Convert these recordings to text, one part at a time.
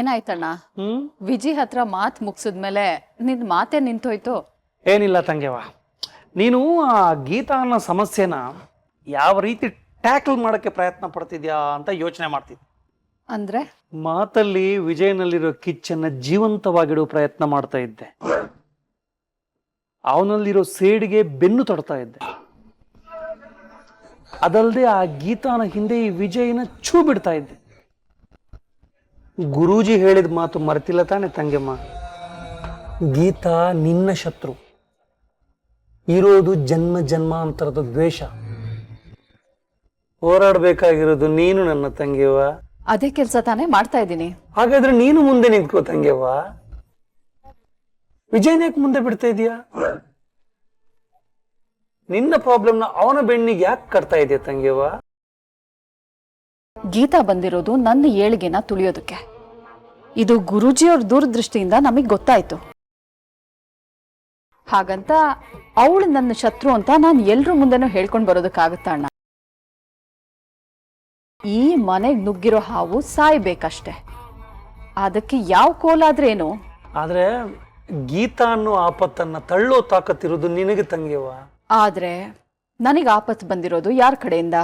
ಏನಾಯ್ತಣ್ಣ? ವಿಜಿ ಹತ್ರ ಮಾತು ಮುಗಿಸಿದ್ಮೇಲೆ ನಿನ್ ಮಾತೆ ನಿಂತೋಯ್ತು. ಏನಿಲ್ಲ ತಂಗೆವ, ನೀನು ಆ ಗೀತಾ ಅನ್ನೋ ಸಮಸ್ಯೆನ ಯಾವ ರೀತಿ ಟ್ಯಾಕಲ್ ಮಾಡಕ್ಕೆ ಪ್ರಯತ್ನ ಪಡ್ತಿದ್ಯಾ ಅಂತ ಯೋಚನೆ ಮಾಡ್ತಿದ್ದೆ. ಅಂದ್ರೆ ಮಾತಲ್ಲಿ ವಿಜಯನಲ್ಲಿರೋ ಕಿಚ್ಚನ್ನ ಜೀವಂತವಾಗಿಡೋ ಪ್ರಯತ್ನ ಮಾಡ್ತಾ ಇದ್ದೆ. ಅವನಲ್ಲಿರೋ ಸೇಡಿಗೆ ಬೆನ್ನು ತೊಡ್ತಾ ಇದ್ದೆ. ಅದಲ್ಲದೆ ಆ ಗೀತಾನ ಹಿಂದೆ ಈ ವಿಜಯನ ಛೂ ಬಿಡ್ತಾ ಇದ್ದೆ. ಗುರೂಜಿ ಹೇಳಿದ ಮಾತು ಮರೆತಿಲ್ಲ ತಾನೆ ತಂಗೆಮ್ಮ? ಗೀತಾ ನಿನ್ನ ಶತ್ರು, ಇರೋದು ಜನ್ಮ ಜನ್ಮಾಂತರದ ದ್ವೇಷ. ಹೋರಾಡ್ಬೇಕಾಗಿರೋದು ನೀನು ನನ್ನ ತಂಗೆವ. ಅದೇ ಕೆಲಸ ತಾನೇ ಮಾಡ್ತಾ ಇದ್ದೀನಿ. ಹಾಗಾದ್ರೆ ನೀನು ಮುಂದೆ ನಿಂತ್ಕೋ ತಂಗೆವ. ವಿಜಯನೇಕ್ ಮುಂದೆ ಬಿಡ್ತಾ ಇದೀಯಾ? ನಿನ್ನ ಪ್ರಾಬ್ಲಮ್ನ ಅವನ ಬೆನ್ನಿಗೆ ಯಾಕೆ ಕಟ್ತಾ ಇದೆಯಾ ತಂಗೆವ? ಗೀತಾ ಬಂದಿರೋದು ನನ್ನ ಏಳಿಗೆನ ತುಳಿಯೋದಕ್ಕೆ. ಇದು ಗುರೂಜಿಯವ್ರ ದೂರದೃಷ್ಟಿಯಿಂದ ನಮಗ್ ಗೊತ್ತಾಯ್ತು. ಹಾಗಂತ ಅವಳು ನನ್ನ ಶತ್ರು ಅಂತ ನಾನು ಎಲ್ರ ಮುಂದೆನೂ ಹೇಳ್ಕೊಂಡ್ ಬರೋದಕ್ಕಾಗತ್ತ ಅಣ್ಣ? ಈ ಮನೆಗ್ ನುಗ್ಗಿರೋ ಹಾವು ಸಾಯ್ಬೇಕಷ್ಟೆ. ಅದಕ್ಕೆ ಯಾವ ಕೋಲಾದ್ರೇನು. ಆದ್ರೆ ಗೀತಾ ಅನ್ನೋ ಆಪತ್ತನ್ನ ತಳ್ಳೋ ತಾಕತ್ತಿರೋದು ನಿನಗೆ ತಂಗೆವ. ಆದ್ರೆ ನನಗೆ ಆಪತ್ತು ಬಂದಿರೋದು ಯಾರ ಕಡೆಯಿಂದ?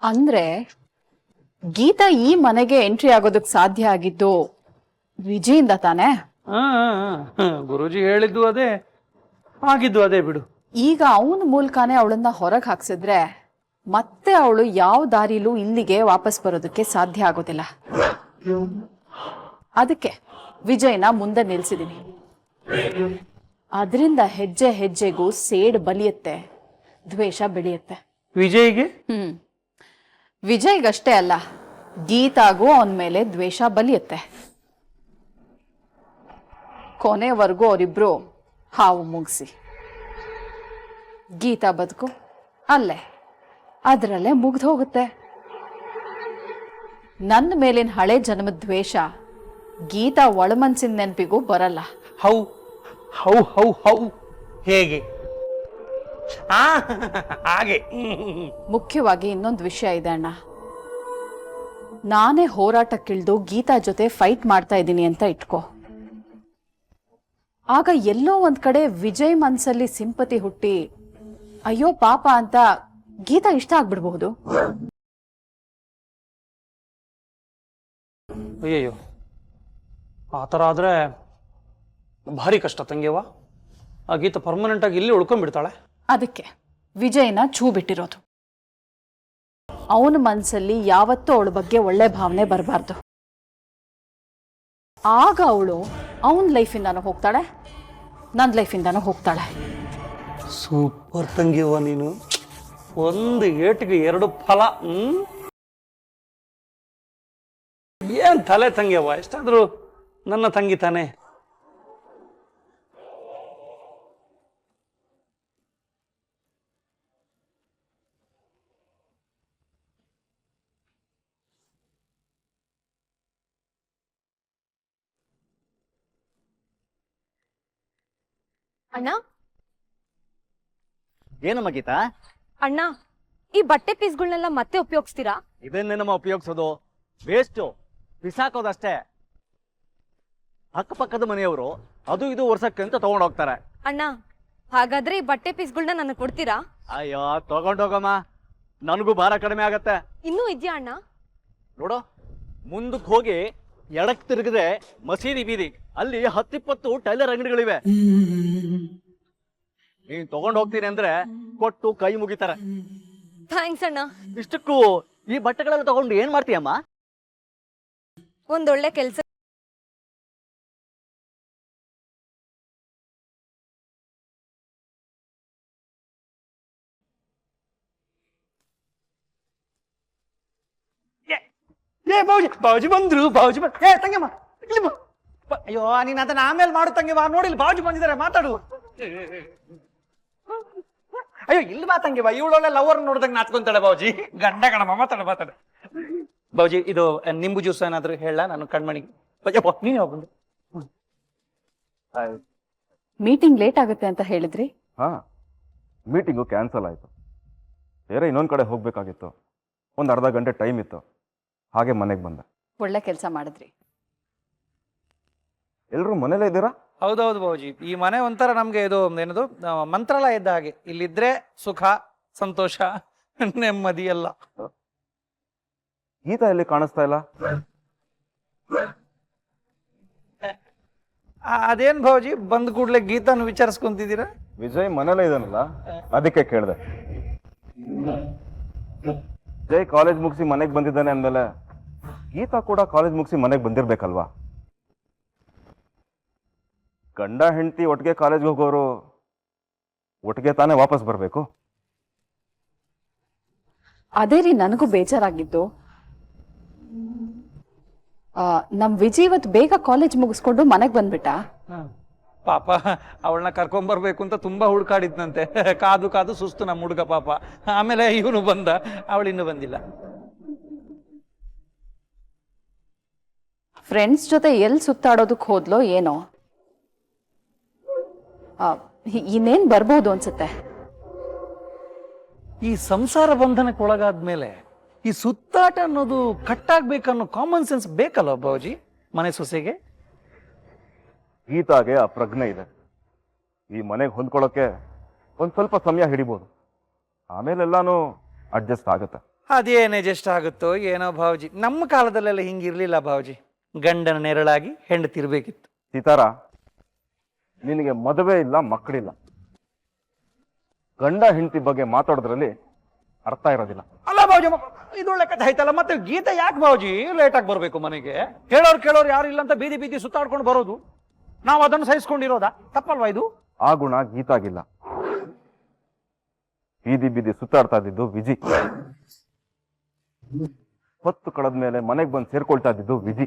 ಅಂದ್ರೆ ಗೀತಾ ಈ ಮನೆಗೆ ಎಂಟ್ರಿ ಆಗೋದಕ್ ಸಾಧ್ಯ ಆಗಿದ್ದು ವಿಜಯಿಂದ ತಾನೆ? ಗುರೂಜಿ ಹೇಳಿದ್ದು ಅದೇ, ಆಗಿದ್ದು ಅದೇ ಬಿಡು. ಈಗ ಅವನ ಮೂಲಕನೇ ಅವಳನ್ನ ಹೊರಗೆ ಹಾಕ್ಸಿದ್ರೆ ಮತ್ತೆ ಅವಳು ಯಾವ ದಾರಿಲೂ ಇಲ್ಲಿಗೆ ವಾಪಸ್ ಬರೋದಕ್ಕೆ ಸಾಧ್ಯ ಆಗೋದಿಲ್ಲ. ಅದಕ್ಕೆ ವಿಜಯ್ನ ಮುಂದೆ ನಿಲ್ಸಿದೀನಿ. ಅದರಿಂದ ಹೆಜ್ಜೆ ಹೆಜ್ಜೆಗೂ ಸೇಡ್ ಬಲಿಯುತ್ತೆ, ದ್ವೇಷ ಬೆಳೆಯುತ್ತೆ. ವಿಜಯ್ಗೆ? ವಿಜಯ್ಗಷ್ಟೇ ಅಲ್ಲ, ಗೀತಾಗೂ ಅವನ ಮೇಲೆ ದ್ವೇಷ ಬಲಿಯುತ್ತೆ. ಕೊನೆವರೆಗೂ ಅವರಿಬ್ರು ಹಾವು ಮುಗಿಸಿ. ಗೀತಾ ಬದುಕು ಅಲ್ಲೇ ಅದರಲ್ಲೇ ಮುಗ್ದು ಹೋಗುತ್ತೆ. ನನ್ನ ಮೇಲಿನ ಹಳೆ ಜನ್ಮದ ದ್ವೇಷ ಗೀತಾ ಒಳಮನ್ಸಿನ ನೆನಪಿಗೂ ಬರಲ್ಲ. ಹೌ ಹೌ ಹೌ ಹೌ ಹೇಗೆ? ಹಾಗೆ. ಮುಖ್ಯವಾಗಿ ಇನ್ನೊಂದು ವಿಷಯ ಇದೆ ಅಣ್ಣ. ನಾನೇ ಹೋರಾಟಕ್ಕಿಳಿದು ಗೀತಾ ಜೊತೆ ಫೈಟ್ ಮಾಡ್ತಾ ಇದ್ದೀನಿ ಅಂತ ಇಟ್ಕೋ. ಆಗ ಎಲ್ಲೋ ಒಂದ್ ಕಡೆ ವಿಜಯ್ ಮನ್ಸಲ್ಲಿ ಸಿಂಪತಿ ಹುಟ್ಟಿ ಅಯ್ಯೋ ಪಾಪ ಅಂತ ಗೀತಾ ಇಷ್ಟ ಆಗ್ಬಿಡ್ಬಹುದು. ಅಯ್ಯಯ್ಯೋ, ಆ ಥರ ಆದ್ರೆ ಭಾರಿ ಕಷ್ಟ ತಂಗೆವ. ಆ ಗೀತಾ ಪರ್ಮನೆಂಟ್ ಆಗಿ ಇಲ್ಲಿ ಉಳ್ಕೊಂಡ್ಬಿಡ್ತಾಳೆ. ಅದಕ್ಕೆ ವಿಜಯ್ನ ಛೂ ಬಿಟ್ಟಿರೋದು. ಅವನ ಮನ್ಸಲ್ಲಿ ಯಾವತ್ತೂ ಅವಳ ಬಗ್ಗೆ ಒಳ್ಳೆ ಭಾವನೆ ಬರಬಾರ್ದು. ಆಗ ಅವಳು ಅವನ ಲೈಫಿಂದಾನು ಹೋಗ್ತಾಳೆ, ನನ್ನ ಲೈಫಿಂದಾನು ಹೋಗ್ತಾಳೆ. ಸೂಪರ್ ತಂಗಿವ ನೀನು. ಒಂದು ಏಟಿಗೆ ಎರಡು ಫಲ. ಏನ್ ತಲೆ ತಂಗಿಯವ್ವ, ಎಷ್ಟಾದ್ರೂ ನನ್ನ ತಂಗಿ ತಾನೆ. ಅಣ್ಣ, ಏನಮ್ಮ ಗೀತಾ? ಅಣ್ಣ, ಈ ಬಟ್ಟೆ ಪೀಸ್ಗಳನ್ನೆಲ್ಲ ಮತ್ತೆ ಉಪಯೋಗಿಸ್ತೀರಾ? ಇದನ್ನೇನಮ್ಮ ಉಪಯೋಗಿಸೋದು? ವೇಸ್ಟು, ಬಿಸಾಕೋದಷ್ಟೇ. ಅಕ್ಕಪಕ್ಕದ ಮನೆಯವರು ಅದು ಇದು ವರ್ಷಕ್ಕೆ ಅಂತ ತಗೊಂಡು ಹೋಗ್ತಾರೆ. ಅಣ್ಣ, ಹಾಗಾದ್ರೆ ಈ ಬಟ್ಟೆ ಪೀಸ್ಗಳನ್ನ ನನಗೆ ಕೊಡ್ತೀರಾ? ಅಯ್ಯೋ, ತಗೊಂಡೋಗಮ್ಮ, ನನಗೂ ಭಾರ ಕಡಿಮೆ ಆಗತ್ತೆ. ಇನ್ನೂ ಇದ್ಯಾ ಅಣ್ಣ? ನೋಡು, ಮುಂದಕ್ಕೆ ಹೋಗಿ ಎಡಕ್ ತಿರುಗಿದ್ರೆ ಮಸೀದಿ ಬೀದಿ, ಅಲ್ಲಿ 10-20 ಟೈಲರ್ ಅಂಗಡಿಗಳಿವೆ. ನೀನ್ ತಗೊಂಡ್ ಹೋಗ್ತೀನಿ ಅಂದ್ರೆ ಕೊಟ್ಟು ಕೈ ಮುಗಿತಾರೆ. ಥ್ಯಾಂಕ್ಸ್ ಅಣ್ಣ. ಇಷ್ಟಕ್ಕೂ ಈ ಬಟ್ಟೆಗಳೆಲ್ಲ ತಗೊಂಡು ಏನ್ ಮಾಡ್ತೀಯಮ್ಮ? ಒಂದೊಳ್ಳೆ ಕೆಲ್ಸ. ಬಾವುಜಿ ಬಂದ್ರು. ತಂಗಮ್ಮ, ಅಯ್ಯೋ ನೀನ್ ಅದನ್ನ ಆಮೇಲೆ ಮಾಡು ತಂಗಿವಾ. ನೋಡಿಲ್ ಬಾವುಜಿ ಬಂದಿದ್ದಾರೆ, ಮಾತಾಡು. ಅಯ್ಯೋ ಇಲ್ಲಿ ಬಾ ತಂಗಿವಾ, ಇವಳೊಳ್ಳೆ ಲವರ್ ನೋಡಿದಾಗ ನಾಚ್ಕೊಂತಾಳೆ. ಬಾವುಜಿ ಗಂಡ ಕಣಮ್ಮ, ಮಾತಾಡ. ಬಾವುಜಿ, ಇದು ನಿಂಬು ಜ್ಯೂಸ್ ಏನಾದ್ರು ಹೇಳ ನಾನು ಕಣ್ಮಣಿ. ನೀನೇ ಹೋಗ್ಬಂದು. ಮೀಟಿಂಗ್ ಲೇಟ್ ಆಗುತ್ತೆ ಅಂತ ಹೇಳಿದ್ರಿ? ಮೀಟಿಂಗು ಕ್ಯಾನ್ಸಲ್ ಆಯಿತು. ಬೇರೆ ಇನ್ನೊಂದು ಕಡೆ ಹೋಗಬೇಕಾಗಿತ್ತು. ಒಂದು ಅರ್ಧ ಗಂಟೆ ಟೈಮ್ ಇತ್ತು. ಹಾಗೆ ಮನೆಗೆ ಬಂದೆ. ಒಳ್ಳೆ ಕೆಲಸ ಮಾಡಿದ್ರಿ. ಎಲ್ಲರೂ ಮನೇಲೇ ಇದ್ದೀರಾ? ಹೌದೌದು ಬಾಬುಜಿ, ಈ ಮನೆ ಒಂಥರ ನಮ್ಗೆ ಇದು ಏನದು ಮಂತ್ರಾಲಯ ಇದ್ದ ಹಾಗೆ. ಇಲ್ಲಿದ್ರೆ ಸುಖ, ಸಂತೋಷ, ನೆಮ್ಮದಿ ಎಲ್ಲ. ಗೀತಾ ಎಲ್ಲಿ ಕಾಣಿಸ್ತಾ ಇಲ್ಲ? ಅದೇನ್ ಬಾಬುಜಿ, ಬಂದ್ ಕೂಡ್ಲೆ ಗೀತಾನು ವಿಚಾರಿಸ್ಕೊಂತಿದ್ದೀರಾ? ವಿಜಯ್ ಮನೇಲೇ ಇದಾನಲ್ಲ, ಅದಕ್ಕೆ ಕೇಳಿದೆ. ವಿಜಯ್ ಕಾಲೇಜ್ ಮುಗಿಸಿ ಮನೆಗೆ ಬಂದಿದ್ದಾನೆ ಅಂದಮೇಲೆ ಗೀತಾ ಕೂಡ ಕಾಲೇಜ್ ಮುಗಿಸಿ ಮನೆಗೆ ಬಂದಿರ್ಬೇಕಲ್ವಾ? ಗಂಡ ಹೆಂಡತಿ ಒಟ್ಟಿಗೆ ಕಾಲೇಜ್ಗೆ ಹೋಗೋರು ಒಟ್ಟಿಗೆ ತಾನೇ ವಾಪಸ್ ಬರಬೇಕು. ಅದೇ ರೀ ನನಗೂ ಬೇಜಾರಾಗಿದ್ದು. ನಮ್ ವಿಜಯ್ ಇವತ್ತು ಬೇಗ ಕಾಲೇಜ್ ಮುಗಿಸ್ಕೊಂಡು ಮನೆಗೆ ಬಂದ್ಬಿಟ್ಟ. ಪಾಪ, ಅವಳನ್ನ ಕರ್ಕೊಂಬರ್ಬೇಕು ಅಂತ ತುಂಬಾ ಹುಡುಕಾಡಿದ್ನಂತೆ. ಕಾದು ಕಾದು ಸುಸ್ತು ನಮ್ಮ ಹುಡುಗ ಪಾಪ. ಆಮೇಲೆ ಇವನು ಬಂದ, ಅವಳಿನ್ನೂ ಬಂದಿಲ್ಲ. ಫ್ರೆಂಡ್ಸ್ ಜೊತೆ ಎಲ್ಲಿ ಸುತ್ತಾಡೋದಕ್ಕೆ ಹೋದ್ಲೋ ಏನೋ. ಇನ್ನೇನ್ ಬರ್ಬೋದು ಅನ್ಸುತ್ತೆ. ಈ ಸಂಸಾರ ಬಂಧನಕ್ಕೆ ಒಳಗಾದ್ಮೇಲೆ ಈ ಸುತ್ತಾಟ ಅನ್ನೋದು ಕಟ್ಟಾಗ್ಬೇಕನ್ನೋ ಕಾಮನ್ ಸೆನ್ಸ್ ಬೇಕಲ್ವ ಬಾಬುಜಿ ಮನೆ ಸೊಸೆಗೆ? ಗೀತಾಗೆ ಆ ಪ್ರಜ್ಞೆ ಇದೆ. ಈ ಮನೆಗೆ ಹೊಂದ್ಕೊಳ್ಳೋಕೆ ಒಂದು ಸ್ವಲ್ಪ ಸಮಯ ಹಿಡಿಬೋದು, ಆಮೇಲೆಲ್ಲಾನು ಅಡ್ಜಸ್ಟ್ ಆಗುತ್ತೆ. ಅದೇನು ಅಡ್ಜಸ್ಟ್ ಆಗುತ್ತೋ ಏನೋ ಬಾಬುಜಿ. ನಮ್ಮ ಕಾಲದಲ್ಲೆಲ್ಲ ಹಿಂಗಿರ್ಲಿಲ್ಲ ಬಾಬುಜಿ. ಗಂಡನ ನೆರಳಾಗಿ ಹೆಂಡತಿರ್ಬೇಕಿತ್ತು. ಸೀತಾರ, ನಿನಗೆ ಮದುವೆ ಇಲ್ಲ, ಮಕ್ಕಳಿಲ್ಲ. ಗಂಡ ಹೆಂಡತಿ ಬಗ್ಗೆ ಮಾತಾಡೋದ್ರಲ್ಲಿ ಅರ್ಥ ಇರೋದಿಲ್ಲ. ಅಲ್ಲ ಬಾಬುಜಿ, ಇದೊಳ್ಳೆ ಕಥೆ ಆಯ್ತಲ್ಲ. ಮತ್ತೆ ಗೀತೆ ಯಾಕೆ ಬಾಬುಜಿ ಲೇಟಾಗಿ ಬರಬೇಕು ಮನೆಗೆ? ಕೇಳೋರು ಯಾರು ಇಲ್ಲ ಅಂತ ಬೀದಿ ಬೀದಿ ಸುತ್ತಾಡ್ಕೊಂಡು ಬರೋದು, ನಾವು ಅದನ್ನು ಸಹಿಸ್ಕೊಂಡಿರೋದಾ? ತಪ್ಪಲ್ವಾ ಇದು? ಆ ಗುಣ ಗೀತಾಗಿಲ್ಲ. ಬೀದಿ ಬೀದಿ ಸುತ್ತಾಡ್ತಾ ಇದ್ದಿದ್ದು ವಿಜಿ. ಹೊತ್ತು ಕಳೆದ ಮೇಲೆ ಮನೆಗೆ ಬಂದು ಸೇರ್ಕೊಳ್ತಾ ಇದ್ದಿದ್ದು ವಿಜಿ.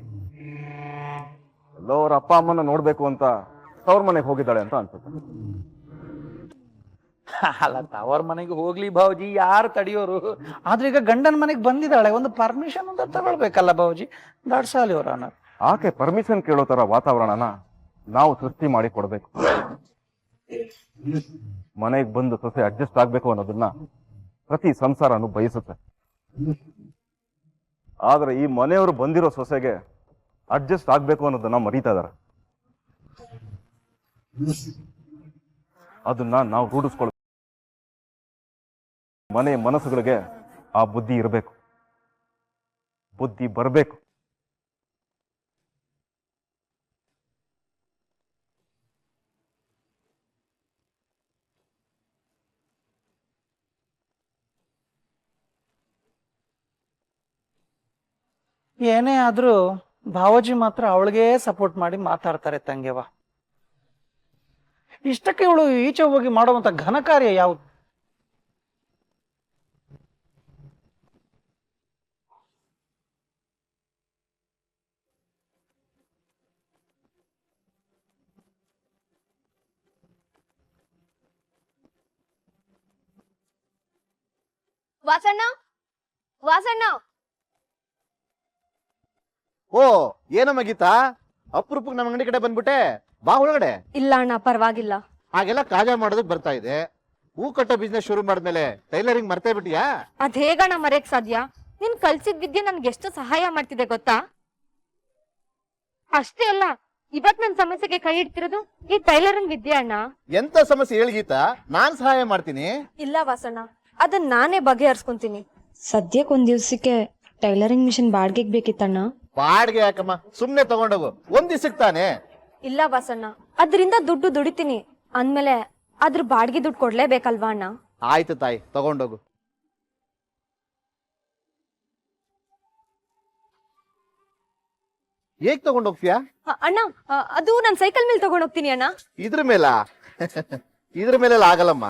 ಎಲ್ಲೋ ಅವ್ರ ಅಪ್ಪ ಅಮ್ಮನ ನೋಡ್ಬೇಕು ಅಂತ ತವ್ರ ಮನೆಗೆ ಹೋಗಿದ್ದಾಳೆ ಅಂತ ಅನ್ಸುತ್ತೆ. ಅಲ್ಲ, ತವರ ಮನೆಗೆ ಹೋಗ್ಲಿ ಬಾಬುಜಿ, ಯಾರು ತಡೆಯೋರು? ಆದ್ರೆ ಈಗ ಗಂಡನ ಮನೆಗೆ ಬಂದಿದ್ದಾಳೆ, ಒಂದು ಪರ್ಮಿಷನ್ ಅಂತ ತಗೊಳ್ಬೇಕಲ್ಲ ಬಾಬುಜಿ. ದಾಡ್ಸಾಲಿ ಅವ್ರ ಅನ್ನ ಆಕೆ ಪರ್ಮಿಷನ್ ಕೇಳೋ ತರ ವಾತಾವರಣನ ನಾವು ಸೃಷ್ಟಿ ಮಾಡಿ ಕೊಡ್ಬೇಕು. ಮನೆಗೆ ಬಂದು ಸೊಸೆ ಅಡ್ಜಸ್ಟ್ ಆಗ್ಬೇಕು ಅನ್ನೋದನ್ನ ಪ್ರತಿ ಸಂಸಾರನು ಬಯಸುತ್ತೆ. ಆದ್ರೆ ಈ ಮನೆಯವರು ಬಂದಿರೋ ಸೊಸೆಗೆ ಅಡ್ಜಸ್ಟ್ ಆಗ್ಬೇಕು ಅನ್ನೋದನ್ನ ಮರೀತಾ ಇದಾರೆ. ಅದನ್ನ ನಾವು ರೂಢಿಸ್ಕೊಳ್ಬೇಕು. ಮನೆ ಮನಸ್ಸುಗಳಿಗೆ ಆ ಬುದ್ಧಿ ಇರಬೇಕು, ಬುದ್ಧಿ ಬರಬೇಕು. ಏನೇ ಆದ್ರೂ ಭಾವಜಿ ಮಾತ್ರ ಅವಳಿಗೆ ಸಪೋರ್ಟ್ ಮಾಡಿ ಮಾತಾಡ್ತಾರೆ ತಂಗೆವ. ಇಷ್ಟಕ್ಕೆ ಇವಳು ಈಚೆ ಹೋಗಿ ಮಾಡುವಂತ ಘನ ಕಾರ್ಯ ಯಾವುದು? ವಾಸಣ್ಣ, ವಾಸಣ್ಣ, ಓ ಏನಮ್ಮ ಗೀತಾ, ಅಪರೂಪಕ್ಕೆ ನಮ್ಮ ಅಂಗಡಿ ಕಡೆ ಬಂದ್ಬಿಟ್ಟೆ. ಬಾ ಒಳಗಡೆ. ಇಲ್ಲ ಅಣ್ಣ, ಪರವಾಗಿಲ್ಲ. ಹಾಗೆಲ್ಲ ಕಾಜಾ ಮಾಡೋದಕ್ ಬರ್ತಾ ಇದೆ. ಹೂ ಕಟ್ಟೋ ಬಿಸ್ನೆಸ್ ಶುರು ಮಾಡಿದ್ಮೇಲೆ ಟೈಲರಿಂಗ್ ಮರ್ತೇ ಬಿಟ್ಟಿಯಾ? ಅದ್ ಹೇಗಣ್ಣ ಮರೆಯಕ್ ಸಾಧ್ಯ? ನೀನ್ ಕಲ್ಸಿದ ವಿದ್ಯೆ ನನ್ಗೆ ಎಷ್ಟು ಸಹಾಯ ಮಾಡ್ತಿದೆ ಗೊತ್ತಾ? ಅಷ್ಟೇ ಅಲ್ಲ, ಇವತ್ ನನ್ ಸಮಸ್ಯೆಗೆ ಕೈ ಇಡ್ತಿರೋದು ಈ ಟೈಲರಿಂಗ್ ವಿದ್ಯೆ ಅಣ್ಣ. ಎಂತ ಸಮಸ್ಯೆ ಹೇಳಿ ಗೀತಾ, ನಾನ್ ಸಹಾಯ ಮಾಡ್ತೀನಿ. ಇಲ್ಲ ವಾಸಣ್ಣ, ಅದನ್ನ ನಾನೇ ಬಗೆಹರಿಸ್ಕೊಂತೀನಿ. ಸದ್ಯಕ್ಕೆ ಒಂದ್ ದಿವ್ಸಕ್ಕೆ ಟೈಲರಿಂಗ್ ಮಿಷಿನ್ ಬಾಡ್ಗೆಗ್ ಬೇಕಿತ್ತಣ್ಣ. ಬಾಡ್ಗೆ ಯಾಕಮ್ಮ, ಸುಮ್ನೆ ತಗೊಂಡೋಗು, ಒಂದ್ ದಿವ್ಸಕ್ಕೆ ತಾನೆ. ಇಲ್ಲ ವಾಸಣ್ಣ, ಅದರಿಂದ ದುಡ್ಡು ದುಡಿತೀನಿ ಅಂದ್ಮೇಲೆ ಅದ್ರ ಬಾಡ್ಗೆ ದುಡ್ಡು ಕೊಡ್ಲೇಬೇಕಲ್ವಾ ಅಣ್ಣ? ಆಯ್ತು ತಾಯಿ, ತಗೊಂಡೋಗು. ಹೇಗ್ ತಗೊಂಡೋಗ್ತೀಯಾ? ಅಣ್ಣ, ಅದು ನನ್ ಸೈಕಲ್ ಮೇಲೆ ತಗೊಂಡೋಗ್ತೀನಿ ಅಣ್ಣ. ಇದ್ರ ಮೇಲ ಇದ್ರ ಮೇಲೆ ಆಗಲ್ಲಮ್ಮ.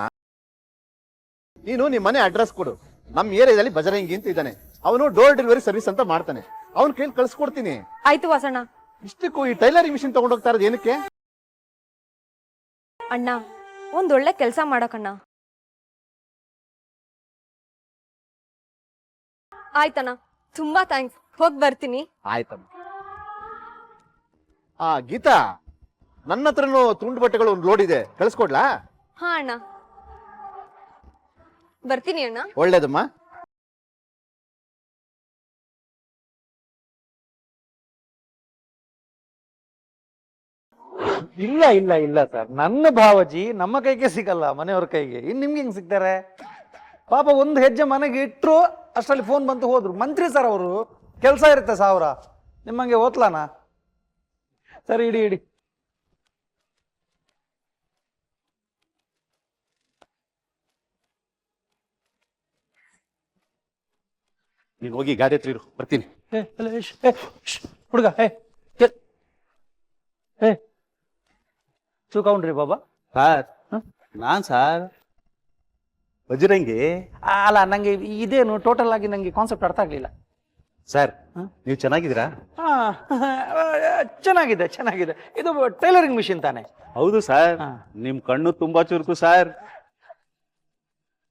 ನೀನು ನಿಮ್ ಮನೆ ಅಡ್ರೆಸ್ ಕೊಡು. ನಮ್ ಏರಿಯಾದಲ್ಲಿ ಬಜರಂಗಿ ಅಂತ ಇದ್ದಾನೆ, ಅವನು ಡೋರ್ ಡೆಲಿವರಿ ಸರ್ವಿಸ್ ಅಂತ ಮಾಡ್ತಾನೆ. ಅವನ್ ಕೈಲಿ ಕಳ್ಸ್ಕೊಡ್ತೀನಿ. ಆಯ್ತು ವಾಸಣ್ಣ. ಇಷ್ಟಕ್ಕೂ ಈ ಟೈಲರಿಂಗ್ ಮಿಷಿನ್ ತಗೊಂಡೋಗ್ತಾ ಇರೋದು ಏನಕ್ಕೆ? ಅಣ್ಣ, ಒಂದೊಳ್ಳೆ ಕೆಲ್ಸ ಮಾಡಕಣ್ಣ. ಆಯ್ತಣ್ಣ, ತುಂಬಾ ಥ್ಯಾಂಕ್ಸ್. ಹೋಗ್ ಬರ್ತೀನಿ. ಆಯ್ತಮ್ಮ. ಗೀತಾ, ನನ್ನ ಹತ್ರನು ತುಂಡು ಬಟ್ಟೆಗಳು ಒಂದು ಲೋಡ್ ಇದೆ, ಕಳ್ಸ್ಕೊಡ್ಲಾ? ಹಾ ಅಣ್ಣ, ಬರ್ತೀನಿ ಅಣ್ಣ. ಒಳ್ಳೇದಮ್ಮ. ಇಲ್ಲ ಇಲ್ಲ ಇಲ್ಲ ಸರ್, ನನ್ನ ಭಾವಜಿ ನಮ್ಮ ಕೈಗೆ ಸಿಗಲ್ಲ, ಮನೆಯವ್ರ ಕೈಗೆ. ಇನ್ ನಿಮ್ಗೆ ಹೆಂಗ್ ಸಿಗ್ತಾರೆ ಪಾಪ? ಒಂದು ಹೆಜ್ಜೆ ಮನೆಗೆ ಇಟ್ರು ಅಷ್ಟರಲ್ಲಿ ಫೋನ್ ಬಂತು ಹೋದ್ರು. ಮಂತ್ರಿ ಸರ್ ಅವರು, ಕೆಲಸ ಇರುತ್ತೆ 1000. ನಿಮ್ಮಂಗೆ ಓದ್ಲಾನ? ಸರಿ ಇಡಿ ಇಡಿ. ನೀನು ಹೋಗಿ ಗಾಡಿ ಹತ್ರ ಇರು, ಬರ್ತೀನಿ. ಹುಡುಗ ತೂಕೌಂಡ್ರಿ ಬಾಬಾ. ಸರ್ ನಾನ್ ಸರ್ ಬಜರಂಗಿ. ಅಲ್ಲ, ನಂಗೆ ಇದೇನು ಟೋಟಲ್ ಆಗಿ ನಂಗೆ ಕಾನ್ಸೆಪ್ಟ್ ಅರ್ಥ ಆಗ್ಲಿಲ್ಲ. ಸರ್ ನೀವು ಚೆನ್ನಾಗಿದ್ದೀರಾ? ಹಾ, ಚೆನ್ನಾಗಿದೆ ಚೆನ್ನಾಗಿದೆ. ಇದು ಟೈಲರಿಂಗ್ ಮಿಷಿನ್ ತಾನೆ? ಹೌದು ಸರ್. ಹಾ. ನಿಮ್ ಕಣ್ಣು ತುಂಬಾ ಚುರುಕು ಸರ್.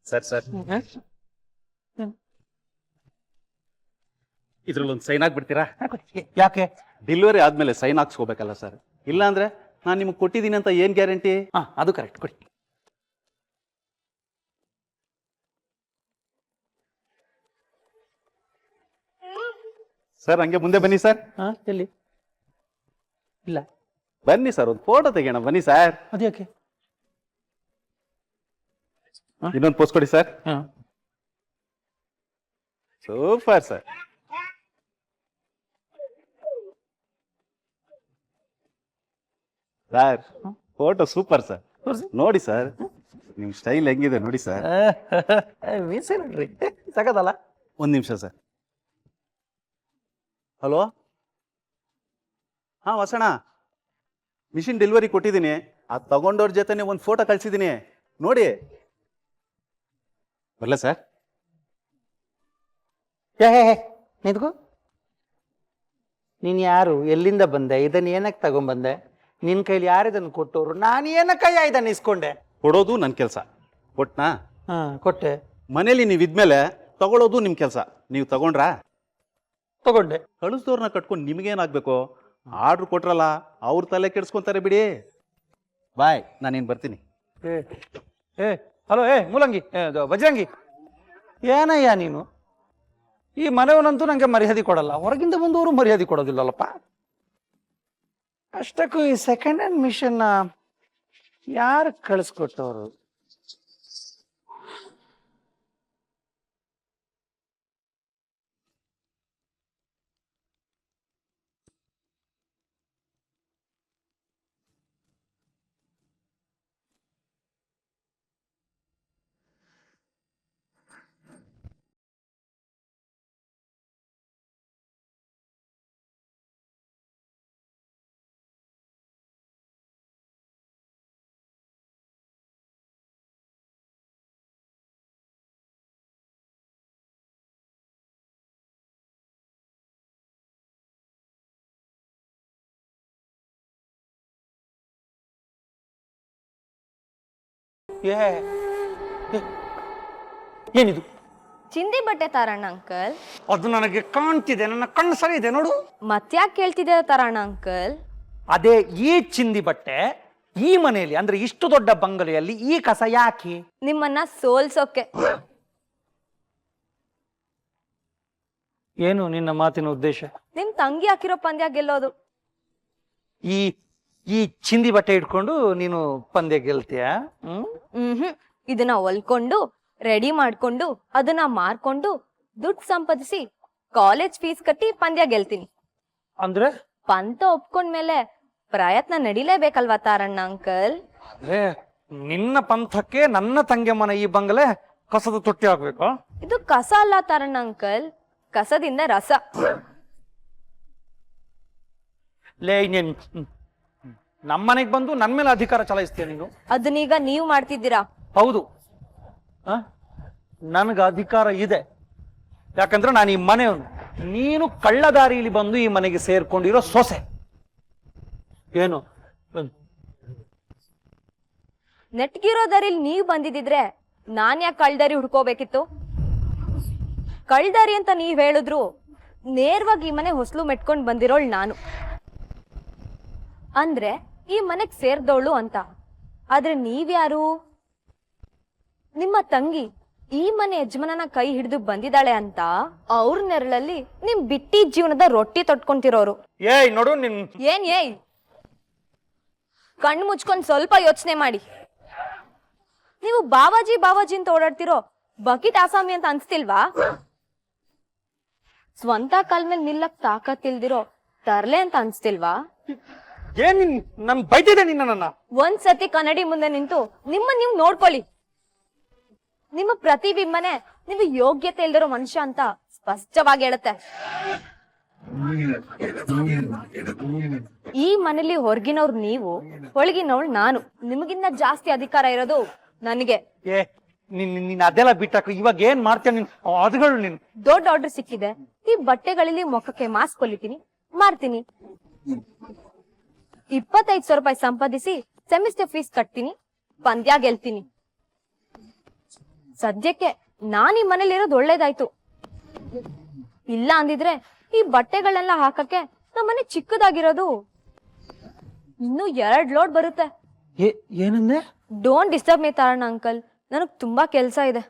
ಸರ್ ಸರ್ ಇದ್ರಲ್ಲೊಂದು ಸೈನ್ ಹಾಕ್ಬಿಡ್ತೀರಾ? ಯಾಕೆ? ಡೆಲಿವರಿ ಆದ್ಮೇಲೆ ಸೈನ್ ಹಾಕ್ಸ್ಕೋಬೇಕಲ್ಲ ಸರ್. ಇಲ್ಲ ಅಂದ್ರೆ ನಾನು ನಿಮ್ಗೆ ಕೊಟ್ಟಿದ್ದೀನಿ ಅಂತ ಏನ್ ಗ್ಯಾರಂಟಿ? ಹಾ, ಅದು ಕರೆಕ್ಟ್, ಕೊಡಿ. ಸರ್ ಹಂಗೆ ಮುಂದೆ ಬನ್ನಿ ಸರ್. ಹಾ, ಎಲ್ಲಿ? ಇಲ್ಲ. ಬನ್ನಿ ಸರ್, ಒಂದು ಫೋಟೋ ತೆಗೋಣ ಬನ್ನಿ ಸರ್. ಅದ್ಯಾಕೆ? ಇನ್ನೊಂದು ಪೋಸ್ಟ್ ಕೊಡಿ ಸರ್. ಹಾ. Super sir. Sir photo super sir. ನೋಡಿ ಸರ್, ನಿಮ್ ಸ್ಟೈಲ್ ಹೆಂಗಿದೆ ನೋಡಿ ಸರ್. ಮೀಸೆ ನೋಡ್ರಿ, ಸಗದಲ್ಲ. ಒಂದ್ ನಿಮಿಷ ಸರ್. ಹಲೋ, ಹಾ ವಸಣ, ಮಿಷಿನ್ ಡೆಲಿವರಿ ಕೊಟ್ಟಿದ್ದೀನಿ. ಅದು ತಗೊಂಡವ್ರ ಜೊತೆನೆ ಒಂದು ಫೋಟೋ ಕಳ್ಸಿದ್ದೀನಿ, ನೋಡಿ. ಬರಲ್ಲ ಸರ್? ನಿಂತ್ಕೋ. ನೀನ್ ಯಾರು, ಎಲ್ಲಿಂದ ಬಂದೆ, ಇದನ್ನ ಏನಕ್ಕೆ ತಗೊಂಡ್ಬಂದೆ, ನಿನ್ ಕೈಲಿ ಯಾರಿದನ್ನು ಕೊಟ್ಟವ್ರು, ನಾನು ಏನಕ್ಕಯ್ಯ ಇದನ್ನ ಇಸ್ಕೊಂಡೆ? ಕೊಡೋದು ನನ್ನ ಕೆಲಸ, ಕೊಟ್ನಾ? ಹಾ, ಕೊಟ್ಟೆ. ಮನೇಲಿ ನೀವು ಇದ್ಮೇಲೆ ತಗೊಳ್ಳೋದು ನಿಮ್ ಕೆಲಸ. ನೀವು ತಗೊಂಡ್ರಾ? ತಗೊಂಡೆ. ಕಳಿಸ್ದವ್ರನ್ನ ಕಟ್ಕೊಂಡು ನಿಮ್ಗೇನಾಗ್ಬೇಕು? ಆರ್ಡ್ರ್ ಕೊಟ್ರಲ್ಲ, ಅವ್ರ ತಲೆ ಕೆಡ್ಸ್ಕೊಂತಾರೆ ಬಿಡಿ. ಬಾಯ್, ನಾನೇನು ಬರ್ತೀನಿ. ಹಲೋ, ಮೂಲಂಗಿ, ಬಜರಂಗಿ, ಏನಯ್ಯ ನೀನು? ಈ ಮನೆಯವನಂತೂ ನಂಗೆ ಮರ್ಯಾದೆ ಕೊಡಲ್ಲ, ಹೊರಗಿಂದ ಬಂದವರು ಮರ್ಯಾದೆ ಕೊಡೋದಿಲ್ಲಲ್ಲಪ್ಪ. ಅಷ್ಟಕ್ಕೂ ಈ ಸೆಕೆಂಡ್ ಹ್ಯಾಂಡ್ ಮಿಷನ್ ಯಾರು ಕಳಿಸ್ಕೊಟ್ಟವರು? ಏನಿದು? ಚಿಂದಿ ಬಟ್ಟೆ ತಾರಣ್ಣ ಅಂಕಲ್. ಅದು ನನಗೆ ಕಾಣ್ತಿದೆ, ನನ್ನ ಕಣ್ಣು ಸರಿ ಇದೆ ನೋಡು. ಮತ್ತ್ಯಾಕೆ ಕೇಳ್ತಿದ್ದೀರ ತಾರಣ್ಣ ಅಂಕಲ್? ಅದೇ ಈ ಚಿಂದಿ ಬಟ್ಟೆ ಈ ಮನೆಯಲ್ಲಿ, ಅಂದ್ರೆ ಇಷ್ಟು ದೊಡ್ಡ ಬಂಗಲೆಯಲ್ಲಿ ಈ ಕಸ ಯಾಕೆ? ನಿಮ್ಮನ್ನ ಸೋಲ್ಸೋಕೆ. ಏನು ನಿನ್ನ ಮಾತಿನ ಉದ್ದೇಶ? ನಿಮ್ ತಂಗಿ ಹಾಕಿರೋ ಪಂದ್ಯ ಗೆಲ್ಲೋದು. ಈ ಈ ಚಿಂದಿ ಬಟ್ಟೆ ಇಟ್ಕೊಂಡು ನೀನು ಪಂದ್ಯ ಗೆಲ್ತೀಯ? ಇದನ್ನ ಹೊಲ್ಕೊಂಡು ರೆಡಿ ಮಾಡ್ಕೊಂಡು ಅದನ್ನ ಮಾರ್ಕೊಂಡು ದುಡ್ಡು ಸಂಪಾದಿಸಿ ಕಾಲೇಜ್ ಫೀಸ್ ಕಟ್ಟಿ ಪಂದ್ಯ ಗೆಲ್ತೀನಿ. ಅಂದ್ರೆ ಪಂತ ಒಪ್ಕೊಂಡ್ಮೇಲೆ ಪ್ರಯತ್ನ ನಡಿಲೇಬೇಕಲ್ವಾ ತಾರಣ್ಣ ಅಂಕಲ್? ನಿನ್ನ ಪಂಥಕ್ಕೆ ನನ್ನ ತಂಗಿಯಮ್ಮನ ಈ ಬಂಗಲೆ ಕಸದ ತೊಟ್ಟಿ ಹಾಕ್ಬೇಕು? ಇದು ಕಸ ಅಲ್ಲ ತಾರಣ್ಣ ಅಂಕಲ್, ಕಸದಿಂದ ರಸ. ಲೇ, ನೀನ್ ನಮ್ಮನೆಗೆ ಬಂದು ನನ್ ಮೇಲೆ ಅಧಿಕಾರ ಚಲಾಯಿಸ್ತೀಯ ನೀನು? ಅದನ್ನೀಗ ನೀವು ಮಾಡ್ತಿದ್ದೀರಾ. ಹೌದು, ನನಗ ಅಧಿಕಾರ ಇದೆ. ಯಾಕಂದ್ರೆ ನಾನು ಈ ಮನೆಯವನು, ನೀನು ಕಳ್ಳದಾರಿಯಲ್ಲಿ ಬಂದು ಈ ಮನೆಗೆ ಸೇರ್ಕೊಂಡಿರೋ ಸೊಸೆ. ಏನು ನೆಟ್ಗಿರೋದಾರಿಲ್ ನೀವ್ ಬಂದಿದ್ರೆ ನಾನ್ ಯಾಕೆ ಕಳ್ದಾರಿ ಹುಡ್ಕೋಬೇಕಿತ್ತು? ಕಳ್ದಾರಿ ಅಂತ ನೀವ್ ಹೇಳಿದ್ರು ನೇರವಾಗಿ ಈ ಮನೆ ಹೊಸ್ಲು ಮೆಟ್ಕೊಂಡ್ ಬಂದಿರೋಳ್ ನಾನು. ಅಂದ್ರೆ ಈ ಮನೆಗ್ ಸೇರ್ದವಳು ಅಂತ. ಆದ್ರೆ ನೀವ್ಯಾರು? ನಿಮ್ಮ ತಂಗಿ ಈ ಮನೆ ಯಜಮಾನನ ಕೈ ಹಿಡಿದು ಬಂದಿದ್ದಾಳೆ ಅಂತ ಅವ್ರ ನೆರಳಲ್ಲಿ ನಿಮ್ ಬಿಟ್ಟಿ ಜೀವನದ ರೊಟ್ಟಿ ತೊಟ್ಕೊಂತಿರೋರು. ಏಯ್ ನೋಡು, ನಿನ್ ಏನ್ ಏಯ್ ಕಣ್ಣು ಮುಚ್ಕೊಂಡು ಸ್ವಲ್ಪ ಯೋಚನೆ ಮಾಡಿ. ನೀವು ಬಾವಾಜಿ ಬಾವಾಜಿ ಅಂತ ಓಡಾಡ್ತಿರೋ ಬಕೀಟ್ ಆಸಾಮಿ ಅಂತ ಅನ್ಸ್ತಿಲ್ವಾ? ಸ್ವಂತ ಕಾಲ್ ಮೇಲೆ ನಿಲ್ಲಕ್ ತಾಕತ್ತಿಲ್ದಿರೋ ತರ್ಲೆ ಅಂತ ಅನ್ಸ್ತಿಲ್ವಾ? ಏನ್ ನನ್ ಬೈತಿದ್ದೆ ನಿನ್ನ? ಒಂದ್ಸತಿ ಕನ್ನಡಿ ಮುಂದೆ ನಿಂತು ನಿಮ್ಮನ್ನ ನೀವು ನೋಡ್ಕೊಳ್ಳಿ. ನಿಮ್ಮ ಪ್ರತಿಬಿಂಬನೆ ನೀವು ಯೋಗ್ಯತೆ ಇಲ್ದಿರೋ ಮನುಷ್ಯ ಅಂತ ಸ್ಪಷ್ಟವಾಗಿ ಹೇಳುತ್ತೆ. ಈ ಮನೇಲಿ ಹೊರಗಿನವ್ರು ನೀವು, ಒಳಗಿನವಳು ನಾನು. ನಿಮಗಿನ್ನ ಜಾಸ್ತಿ ಅಧಿಕಾರ ಇರೋದು ನನಗೆ. ಏ ನೀನ್ ಅದೆಲ್ಲ ಬಿಟ್ಟಾಕು, ಇವಾಗ ಏನ್ ಮಾಡ್ತೀಯ ನೀನ್? ಅದುಗಳು ನೀನ್ ದೊಡ್ಡ ಆರ್ಡರ್ ಸಿಕ್ಕಿದೆ. ಈ ಬಟ್ಟೆಗಳಲ್ಲಿ ಮುಖಕ್ಕೆ ಮಾಸ್ಕ್ ಹೊಲಿತೀನಿ, ಮಾರ್ತೀನಿ. 25,000 ರೂಪಾಯಿ ಸಂಪಾದಿಸಿ ಸೆಮಿಸ್ಟರ್ ಫೀಸ್ ಕಟ್ತೀನಿ, ಪಂದ್ಯ ಗೆಲ್ತೀನಿ. ಸದ್ಯಕ್ಕೆ ನಾನ್ ಈ ಮನೇಲಿ ಇರೋದು ಒಳ್ಳೇದಾಯ್ತು. ಇಲ್ಲ ಅಂದಿದ್ರೆ ಈ ಬಟ್ಟೆಗಳನ್ನೆಲ್ಲ ಹಾಕಕ್ಕೆ ನಮ್ಮನೆ ಚಿಕ್ಕದಾಗಿರೋದು. ಇನ್ನು 2 ಲೋಡ್ ಬರುತ್ತೆ. ಏನಂದ್ರೆ? ಡೋಂಟ್ ಡಿಸ್ಟರ್ಬ್ ಮೀ ತಾರಣ ಅಂಕಲ್, ನನಗ್ ತುಂಬಾ ಕೆಲ್ಸ ಇದೆ.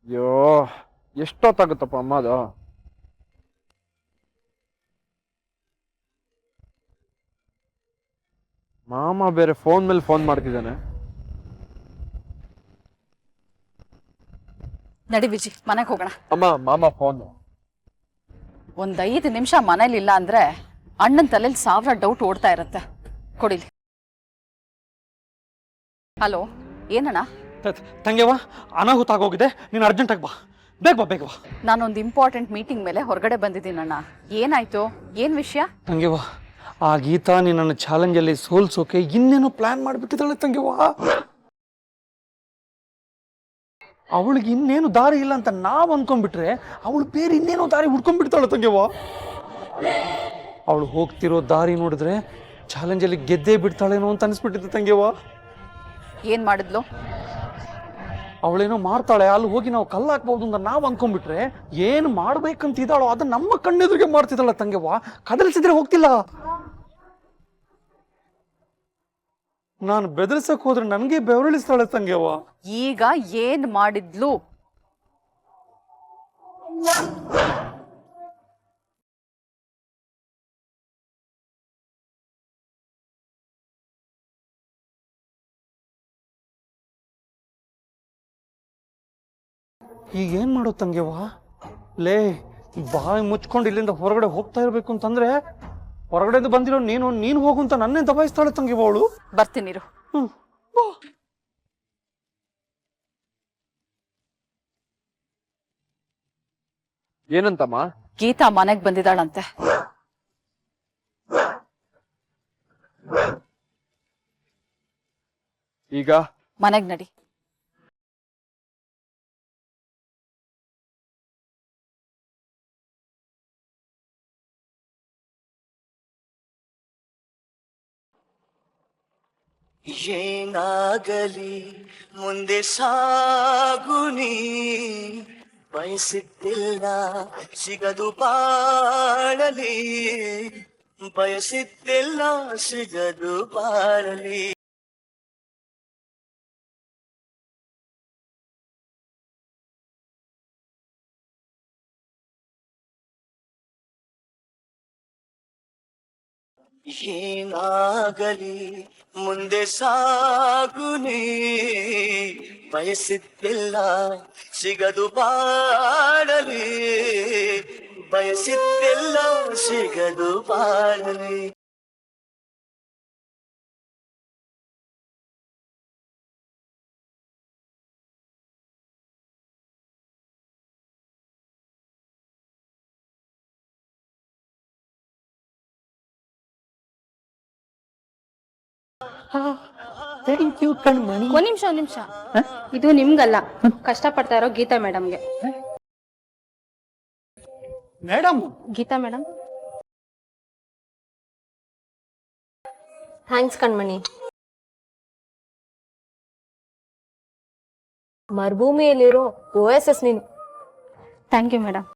ಅಯ್ಯೋ, ಎಷ್ಟೊತ್ತಾಗುತ್ತಪ್ಪ ಅಮ್ಮ ಅದು? ಮಾಮ ಬೇರೆ ಫೋನ್ ಮೇಲೆ ಫೋನ್ ಮಾಡ್ತಿದ್ದಾನೆ. ನಡಿ ವಿಜಿ, ಮನೆಗೆ ಹೋಗೋಣ. ಅಮ್ಮ, ಮಾಮ ಫೋನ್. ಒಂದ್ 5 ನಿಮಿಷ ಮನೇಲಿ ಇಲ್ಲ ಅಂದ್ರೆ ಅಣ್ಣನ ತಲೆಯಲ್ಲಿ 1000 ಡೌಟ್ ಓಡ್ತಾ ಇರತ್ತೆ. ಕೊಡಿಲಿ. ಹಲೋ, ಏನಣ್ಣ? ತಂಗೆವಾ, ಅನಾಹುತ ಆಗೋಗಿದೆ, ನೀನು ಅರ್ಜೆಂಟಾಗಿ ಬಾ. ಬೇಗ ಬಾ. ನಾನೊಂದು ಇಂಪಾರ್ಟೆಂಟ್ ಮೀಟಿಂಗ್ ಮೇಲೆ ಹೊರಗಡೆ ಬಂದಿದ್ದೀನಣ್ಣ. ಏನಾಯ್ತು? ಏನ್ ವಿಷಯ? ತಂಗೆವಾ, ಆ ಗೀತಾ ನಿನ್ನ ಚಾಲೆಂಜಲ್ಲಿ ಸೋಲ್ಸೋಕೆ ಇನ್ನೇನೋ ಪ್ಲಾನ್ ಮಾಡಿಬಿಟ್ಟಿದ್ದಾಳೆ ತಂಗೆವಾ. ಅವಳಿಗೆ ಇನ್ನೇನು ದಾರಿ ಇಲ್ಲ ಅಂತ ನಾವು ಅನ್ಕೊಂಡ್ಬಿಟ್ರೆ ಅವಳು ಬೇರೆ ಇನ್ನೇನೋ ದಾರಿ ಹುಡ್ಕೊಂಡ್ಬಿಡ್ತಾಳೆ ತಂಗೆವಾ. ಅವಳು ಹೋಗ್ತಿರೋ ದಾರಿ ನೋಡಿದ್ರೆ ಚಾಲೆಂಜಲ್ಲಿ ಗೆದ್ದೇ ಬಿಡ್ತಾಳೇನೋ ಅಂತ ಅನಿಸ್ಬಿಟ್ಟಿದೆ ತಂಗೆವಾ. ಏನ್ ಮಾಡಿದ್ಲು? ಅವಳೇನೋ ಮಾಡ್ತಾಳೆ, ಅಲ್ಲಿ ಹೋಗಿ ನಾವು ಕಲ್ಲು ಹಾಕ್ಬಹುದು ಅಂತ ನಾವು ಅನ್ಕೊಂಡ್ಬಿಟ್ರೆ ಏನು ಮಾಡ್ಬೇಕಂತ ಇದ್ದಾಳೋ ಅದು ನಮ್ಮ ಕಣ್ಣೆದುರಿಗೆ ಮಾಡ್ತಿದ್ದಾಳ ತಂಗೆವಾ. ಕದಲಿಸಿದ್ರೆ ಹೋಗ್ತಿಲ್ಲ. ನಾನು ಬೆದರಿಸಕ್ ಹೋದ್ರೆ ನನಗೆ ಬೆವರಿಳಿಸ್ತಾಳೆ ತಂಗೆವಾ. ಈಗ ಏನ್ ಮಾಡಿದ್ಲು? ಈಗ ಏನ್ ಮಾಡೋ ತಂಗೆವಾ? ಲೇ, ಬಾಯಿ ಮುಚ್ಕೊಂಡು ಇಲ್ಲಿಂದ ಹೊರಗಡೆ ಹೋಗ್ತಾ ಇರ್ಬೇಕು ಅಂತಂದ್ರೆ ಹೊರಗಡೆಯಿಂದ ಬಂದಿರೋ ನೀನು ಹೋಗು ಅಂತ ನನ್ನೇ ದಬಾಯಿಸ್ತಾಳೆ ತಂಗೆವಾ ಅವಳು. ಬರ್ತೀನಿರು. ಏನಂತಮ್ಮ? ಗೀತಾ ಮನೆಗ್ ಬಂದಿದ್ದಾಳಂತೆ. ಈಗ ಮನೆಗ್ ನಡಿ. ಏನಾಗಲಿ ಮುಂದೆ ಸಾಗುನಿ, ಬಯಸಿದ್ದಿಲ್ಲ ಸಿಗದು ಬಾಳಲಿ, ಬಯಸಿದ್ದಿಲ್ಲ ಸಿಗದು ಬಾಳಲಿ. ಏನಾಗಲಿ ಮುಂದೆ ಸಾಗುನಿ, ಬಯಸಿದ್ದಿಲ್ಲ ಸಿಗದು ಬಾಳಲಿ, ಬಯಸಿದ್ದಿಲ್ಲ ಸಿಗದು ಬಾಳಲಿ. ಒಂದ್ ನಿಮಿಷ ಇದು ನಿಮ್ಗಲ್ಲ, ಕಷ್ಟಪಡ್ತಾ ಇರೋ ಗೀತಾ ಮೇಡಮ್ಗೆ. ಮೇಡಮ್, ಗೀತಾ ಮೇಡಮ್, ಥ್ಯಾಂಕ್ಸ್ ಕಣ್ಮಣಿ. ಮರುಭೂಮಿಯಲ್ಲಿರೋ OSS ನೀನು. Thank you madam.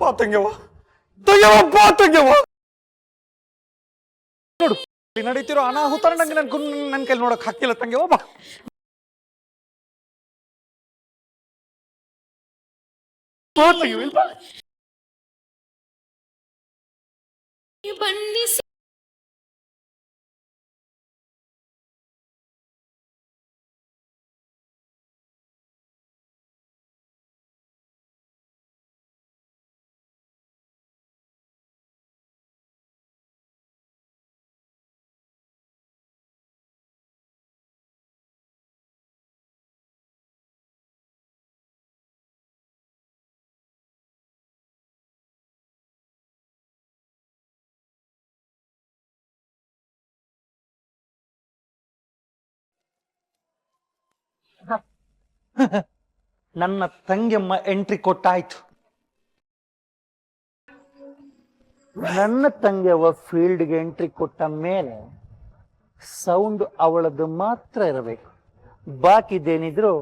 ಬಾ ತಂಗ್ಯವ್ವ ತಂಗ್ಯವ್ವ ಬಾ ತಂಗ್ಯವ್ವ ನೋಡು ಇಲ್ಲಿ ನಡೀತಿರೋ ಅನಾಹುತ ನಂಗೆ ನನ್ನ ಕೈಲಿ ನೋಡಕ್ ಹಾಕಿಲ್ಲ ತಂಗ್ಯವ್ವ ಬಾ ಬಾ ತಂಗ್ಯವ್ವ, ಇಲ್ಲಿ ಬಾ. ನನ್ನ ತಂಗಿಯಮ್ಮ ಎಂಟ್ರಿ ಕೊಟ್ಟಾಯ್ತು. ನನ್ನ ತಂಗಿಯವ ಫೀಲ್ಡ್ಗೆ ಎಂಟ್ರಿ ಕೊಟ್ಟ ಮೇಲೆ ಸೌಂಡ್ ಅವಳದ್ದು ಮಾತ್ರ ಇರಬೇಕು, ಬಾಕಿದೇನಿದ್ರು